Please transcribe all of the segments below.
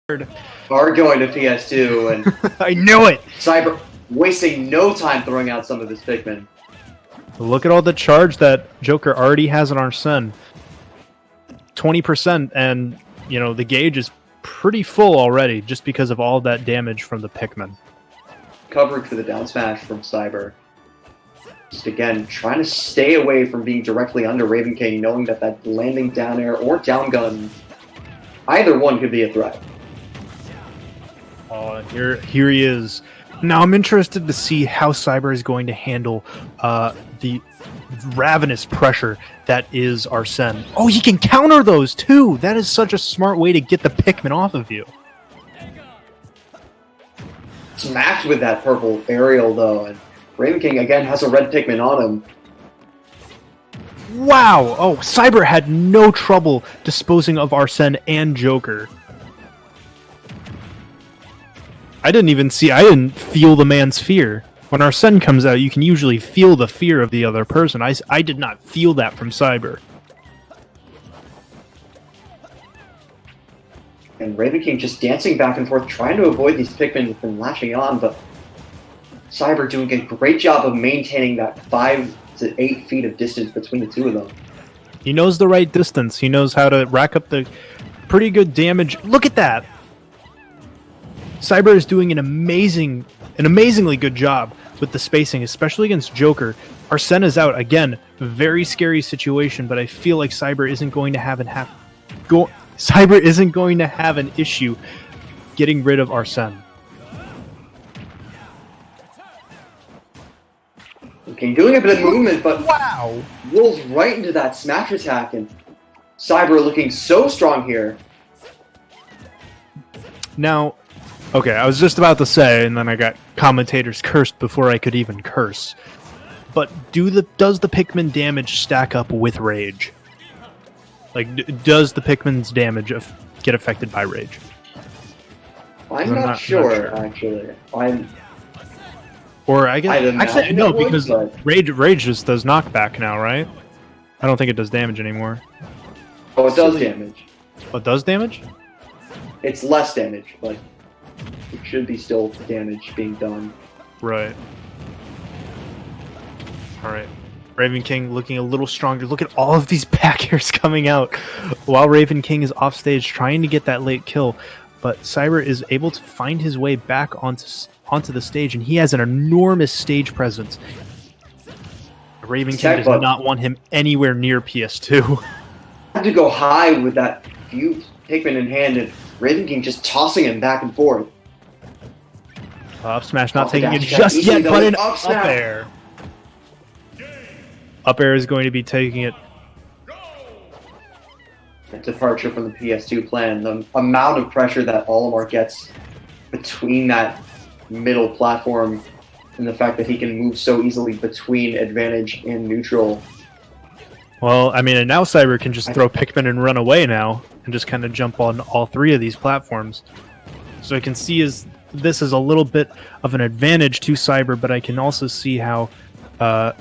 are going to PS2, and I knew it! Cyber wasting no time throwing out some of his Pikmin. Look at all the charge that Joker already has on Arsene. 20%, and, you know, the gauge is pretty full already, just because of all that damage from the Pikmin. Covering for the down smash from Cyber. Just again, trying to stay away from being directly under Ravenking, knowing that that landing down air or down gun, either one could be a threat. Oh, and here he is. Now I'm interested to see how Cyber is going to handle the ravenous pressure that is Arsene. Oh, he can counter those too! That is such a smart way to get the Pikmin off of you. Smacked with that purple aerial though, and Ravenking again has a red Pikmin on him. Wow! Oh, Cyber had no trouble disposing of Arsene and Joker. I didn't feel the man's fear. When Arsene comes out, you can usually feel the fear of the other person. I did not feel that from Cyber. And Ravenking just dancing back and forth, trying to avoid these Pikmin from latching on, but Cyber doing a great job of maintaining that 5 to 8 feet of distance between the two of them. He knows the right distance. He knows how to rack up the pretty good damage. Look at that! Cyber is doing an amazingly good job with the spacing, especially against Joker. Arsene is out again. Very scary situation, but I feel like Cyber isn't going to have an issue getting rid of Arsene. Okay, doing a bit of movement, but wow, rolls right into that smash attack, and Cyber looking so strong here. Now, okay, I was just about to say, and then I got commentators cursed before I could even curse. But does the Pikmin damage stack up with Rage? Like, does the Pikmin's damage get affected by Rage? I'm not sure, actually. Or I guess actually no, because but... Rage just does knockback now, right? I don't think it does damage anymore. Oh, it does damage. Oh, it does damage? It's less damage, but it should be still damage being done. Right. Alright. Ravenking looking a little stronger. Look at all of these back airs coming out while Ravenking is off stage trying to get that late kill. But Cyber is able to find his way back onto the stage, and he has an enormous stage presence. Ravenking does not want him anywhere near PS2. Had to go high with that few Pikmin in hand, and Ravenking just tossing him back and forth. Up smash not taking it just yet, but an up air. Up air is going to be taking it. Departure from the PS2 plan. The amount of pressure that Olimar gets between that middle platform and the fact that he can move so easily between advantage and neutral. Well, I mean, and now Cyber can just throw Pikmin and run away now and just kind of jump on all three of these platforms. So I can see this is a little bit of an advantage to Cyber, but I can also see how the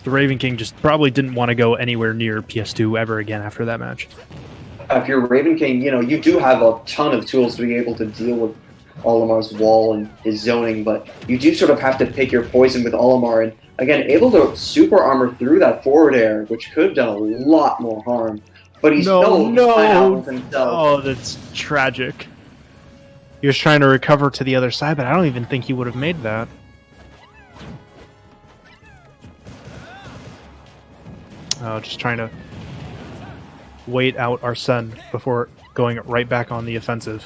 Ravenking just probably didn't want to go anywhere near PS2 ever again after that match. If you're Ravenking, you know, you do have a ton of tools to be able to deal with Olimar's wall and his zoning, but you do sort of have to pick your poison with Olimar, and again, able to super armor through that forward air, which could have done a lot more harm. But he's still out with himself. Oh, that's tragic. He was trying to recover to the other side, but I don't even think he would have made that. Oh, just trying to wait out Arsene before going right back on the offensive.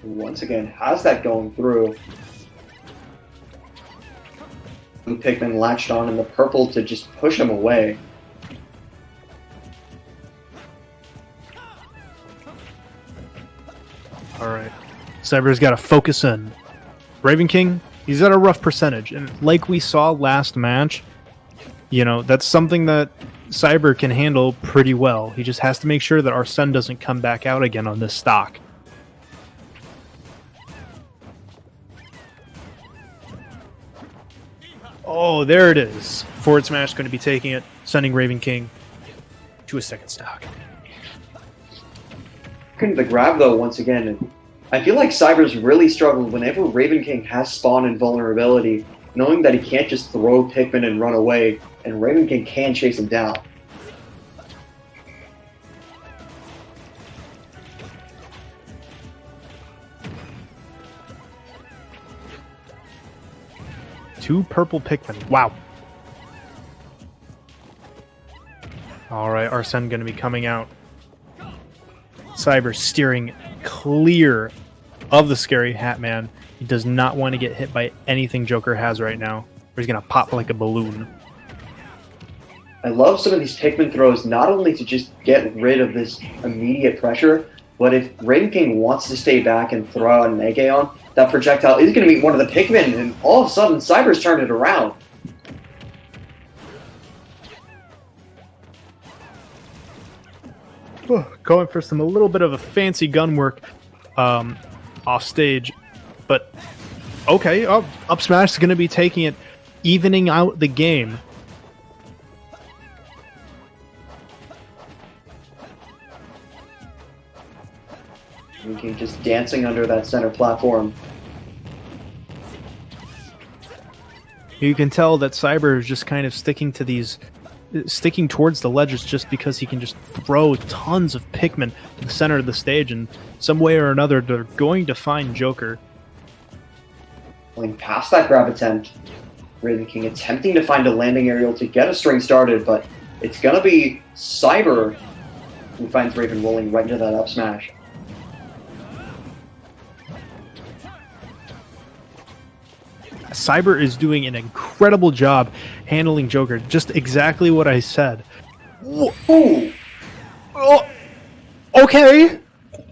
Once again, how's that going through? Pikmin latched on in the purple to just push him away. Alright. Cyber's got to focus in. Ravenking, he's at a rough percentage, and like we saw last match, you know, that's something that Cyber can handle pretty well. He just has to make sure that Arsene doesn't come back out again on this stock. Oh, there it is. Forward smash going to be taking it, sending Ravenking to a second stock. Into the grab though once again. I feel like Cyber's really struggled whenever Ravenking has spawn and vulnerability, knowing that he can't just throw Pikmin and run away, and Ravenking can chase him down. Two purple Pikmin. Wow. Alright, Arsene going to be coming out. Cyber steering clear of the scary Hat Man. He does not want to get hit by anything Joker has right now, or he's going to pop like a balloon. I love some of these Pikmin throws, not only to just get rid of this immediate pressure, but if Ravenking wants to stay back and throw out an Megaon, that projectile is going to meet one of the Pikmin, and all of a sudden, Cyber's turned it around. Going for a little bit of a fancy gun work off stage, but okay, up smash is going to be taking it, evening out the game. Ravenking just dancing under that center platform. You can tell that Cyber is just kind of sticking towards the ledges just because he can just throw tons of Pikmin to the center of the stage, and some way or another they're going to find Joker. Going past that grab attempt, Ravenking attempting to find a landing aerial to get a string started, but it's going to be Cyber who finds Raven rolling right into that up smash. Cyber is doing an incredible job handling Joker. Just exactly what I said. Ooh. Oh, okay.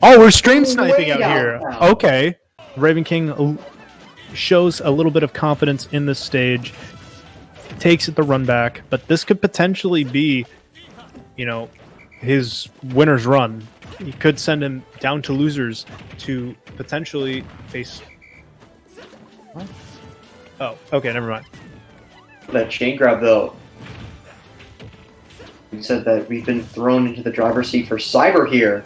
Oh, we're stream sniping out Way here. down. Okay. Ravenking shows a little bit of confidence in this stage. Takes it the run back, but this could potentially be, his winner's run. He could send him down to losers to potentially face... What? Oh, okay, never mind. That chain grab, though. We said that we've been thrown into the driver's seat for Cyber here.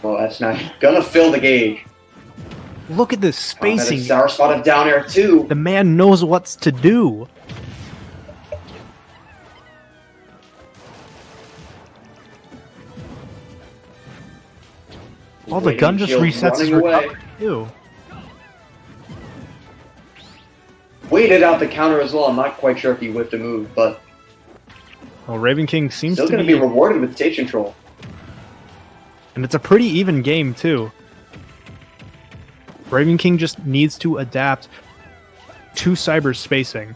Well, that's not gonna fill the gauge. Look at this spacing. Sour spotted down air, too. The man knows what's to do. Oh, the gun just resets his recovery, too. Waited out the counter as well. I'm not quite sure if he whiffed a move, but Well, Ravenking seems still to going to be rewarded with stage control. And it's a pretty even game, too. Ravenking just needs to adapt to Cyber's spacing.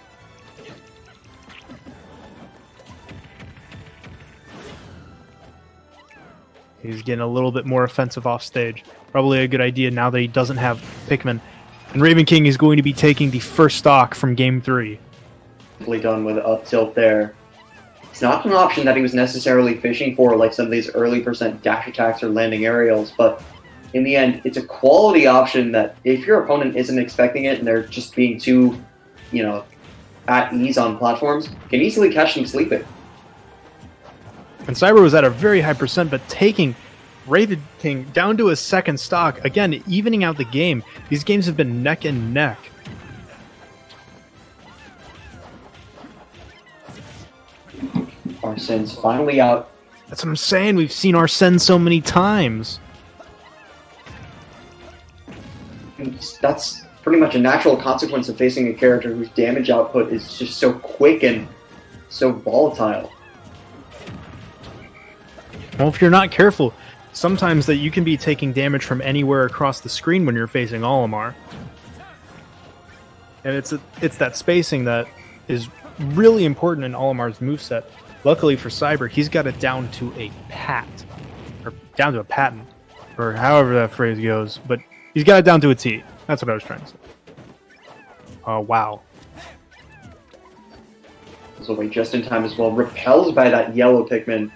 He's getting a little bit more offensive off stage. Probably a good idea now that he doesn't have Pikmin. And Ravenking is going to be taking the first stock from Game 3. Simply done with up tilt there. It's not an option that he was necessarily fishing for like some of these early percent dash attacks or landing aerials, but in the end, it's a quality option that if your opponent isn't expecting it and they're just being too, at ease on platforms, can easily catch them sleeping. And Cyber was at a very high percent, but taking Ravenking down to a second stock, again, evening out the game. These games have been neck and neck. Arsene's finally out. That's what I'm saying. We've seen Arsene so many times. That's pretty much a natural consequence of facing a character whose damage output is just so quick and so volatile. Well, if you're not careful, sometimes that you can be taking damage from anywhere across the screen when you're facing Olimar. And it's that spacing that is really important in Olimar's moveset. Luckily for Cyber, he's got it down to a pat. Or down to a patent. Or however that phrase goes. But he's got it down to a T. That's what I was trying to say. Oh, wow. So wait, just in time as well. Repels by that yellow Pikmin.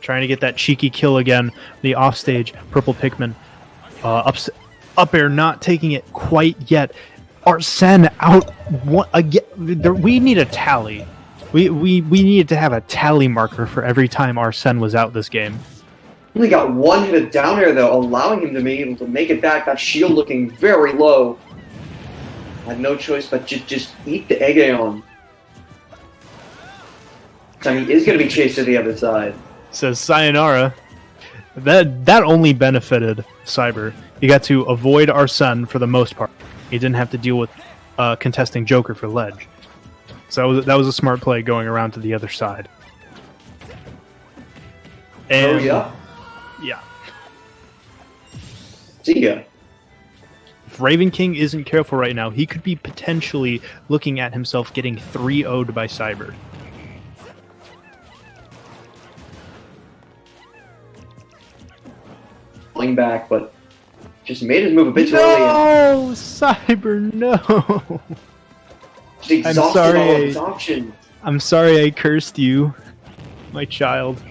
Trying to get that cheeky kill again. The offstage purple Pikmin. Up air not taking it quite yet. Arsene out one, again. We need a tally. We needed to have a tally marker for every time Arsene was out this game. Only got one hit of down air though, allowing him to be able to make it back. That shield looking very low. Had no choice but just eat the Aegeon. So he is going to be chased to the other side. Says Sayonara. That only benefited Cyber. He got to avoid Arsene for the most part. He didn't have to deal with contesting Joker for ledge. So that was a smart play going around to the other side. And, oh yeah? Yeah. See ya. If Ravenking isn't careful right now, he could be potentially looking at himself getting 3-0'd by Cyber. Pulling back, but just made his move a bit too early. No, Cyber, no. Just exhausted all of his options. I'm sorry I cursed you, my child.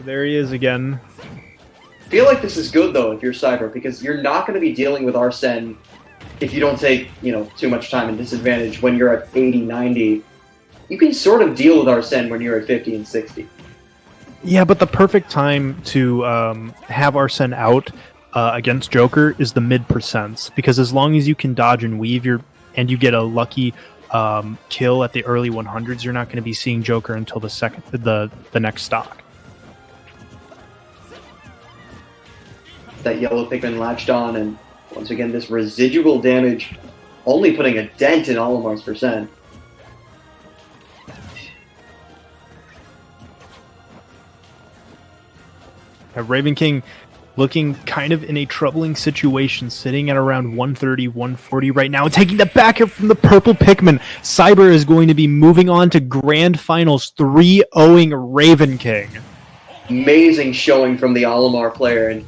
There he is again. I feel like this is good though if you're Cyber, because you're not going to be dealing with Arsene if you don't take, too much time and disadvantage when you're at 80, 90. You can sort of deal with Arsene when you're at 50 and 60. Yeah, but the perfect time to have Arsene out against Joker is the mid-percents, because as long as you can dodge and weave and you get a lucky kill at the early 100s, you're not going to be seeing Joker until the next stock. That yellow Pikmin latched on, and once again, this residual damage only putting a dent in Olimar's percent. Ravenking looking kind of in a troubling situation, sitting at around 130, 140 right now, and taking the back up from the purple Pikmin. Cyber is going to be moving on to Grand Finals, 3-0ing Ravenking. Amazing showing from the Olimar player, and